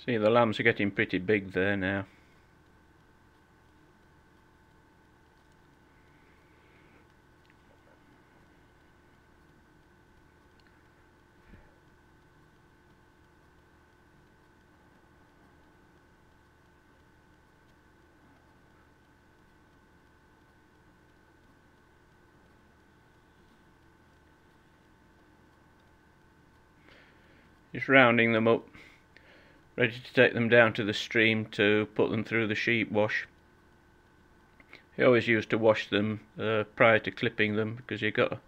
See, the lambs are getting pretty big there now. Just rounding them up, ready to take them down to the stream to put them through the sheep wash. He always used to wash them prior to clipping them, because you got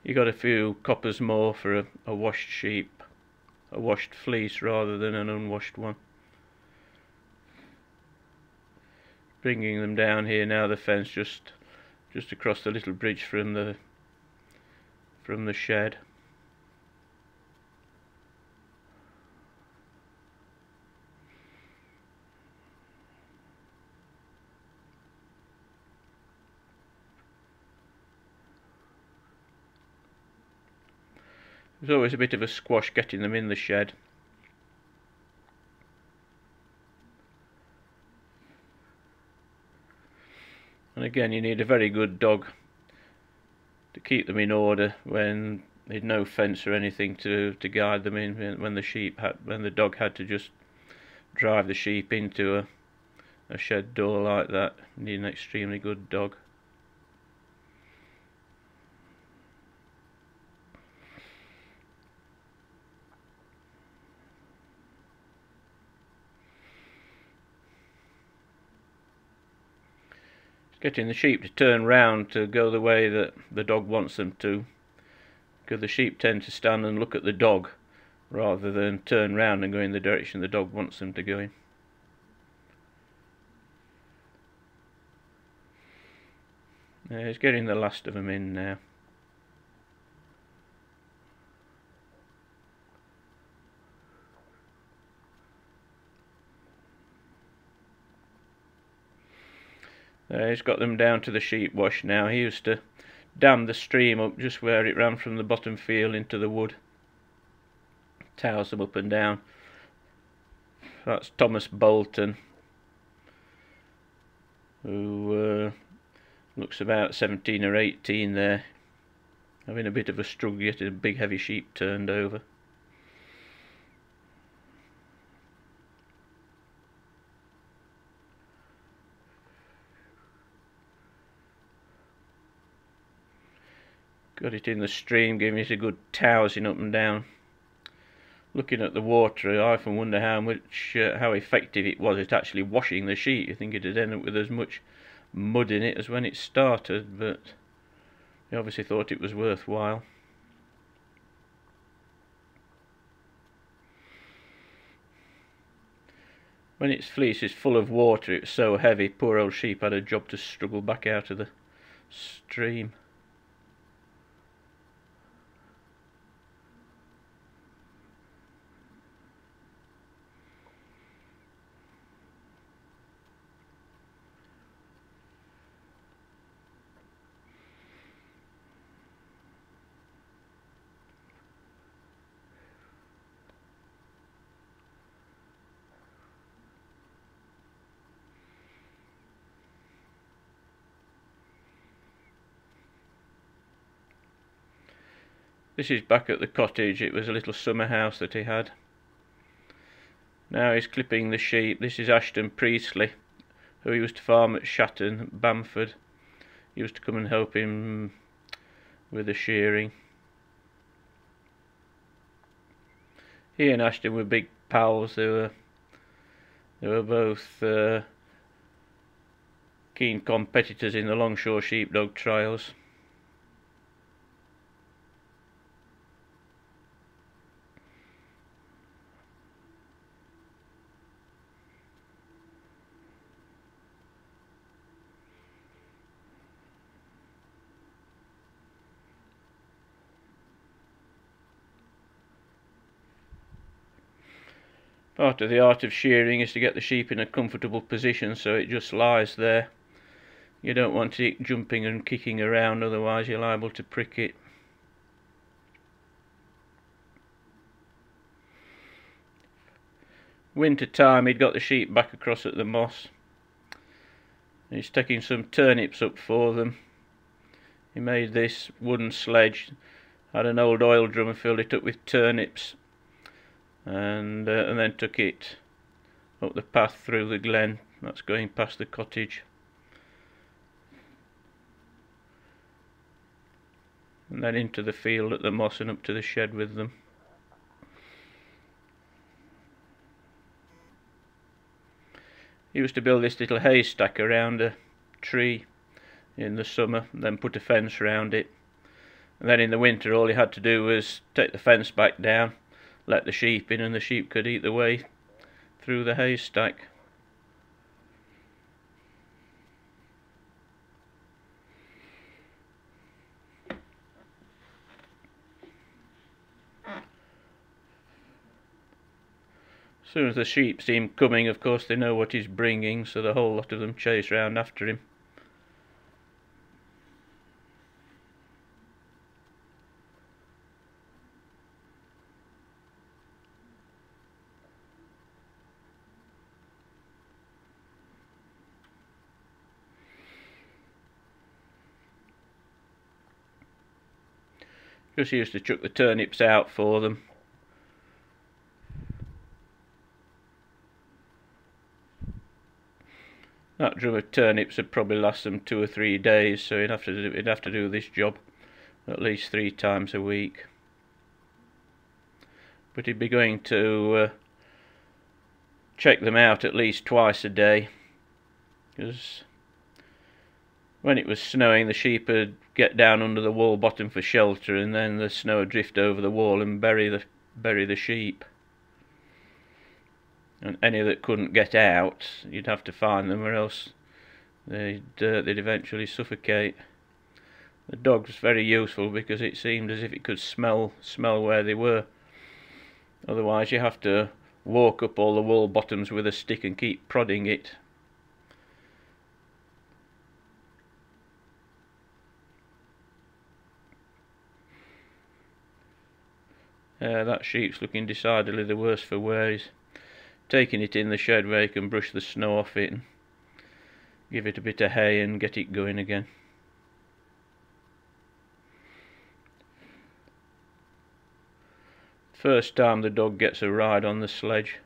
a few coppers more for a washed sheep, a washed fleece rather than an unwashed one. Bringing them down here now, the fence just across the little bridge from the shed. There's always a bit of a squash getting them in the shed. And again, you need a very good dog to keep them in order when there's no fence or anything to guide them in. When the dog had to just drive the sheep into a shed door like that, you need an extremely good dog. Getting the sheep to turn round to go the way that the dog wants them to, because the sheep tend to stand and look at the dog rather than turn round and go in the direction the dog wants them to go in. He's getting the last of them in now. He's got them down to the sheep wash now. He used to dam the stream up just where it ran from the bottom field into the wood. Towels them up and down. That's Thomas Bolton, who looks about 17 or 18 there, having a bit of a struggle getting a big heavy sheep turned over. Got it in the stream, giving it a good towersing up and down. Looking at the water, I often wonder how effective it was at actually washing the sheep. You think it'd end up with as much mud in it as when it started, but he obviously thought it was worthwhile. When its fleece is full of water, it's so heavy, poor old sheep had a job to struggle back out of the stream. This is back at the cottage. It was a little summer house that he had. Now he's clipping the sheep. This is Ashton Priestley, who used to farm at Shatton, Bamford. He used to come and help him with the shearing. He and Ashton were big pals. They were both keen competitors in the Longshore sheepdog trials. Part of the art of shearing is to get the sheep in a comfortable position so it just lies there. You don't want it jumping and kicking around, otherwise you're liable to prick it. winter time he'd got the sheep back across at the moss. He's taking some turnips up for them. He made this wooden sledge, had an old oil drum and filled it up with turnips, and then took it up the path through the glen that's going past the cottage, and then into the field at the moss and up to the shed with them. He used to build this little haystack around a tree in the summer, and then put a fence around it, and then in the winter all he had to do was take the fence back down, let the sheep in, and the sheep could eat their way through the haystack. As soon as the sheep see him coming, of course they know what he's bringing, so the whole lot of them chase round after him. Because he used to chuck the turnips out for them. That drum of turnips would probably last them 2 or 3 days, so he'd have to do this job at least 3 times a week. But he'd be going to check them out at least twice a day, because when it was snowing the sheep would get down under the wall bottom for shelter, and then the snow would drift over the wall and bury the sheep. And any that couldn't get out, you'd have to find them, or else they'd eventually suffocate. The dog was very useful because it seemed as if it could smell where they were. Otherwise you have to walk up all the wall bottoms with a stick and keep prodding it. That sheep's looking decidedly the worse for wear. He's taking it in the shed where he can brush the snow off it and give it a bit of hay and get it going again. First time the dog gets a ride on the sledge.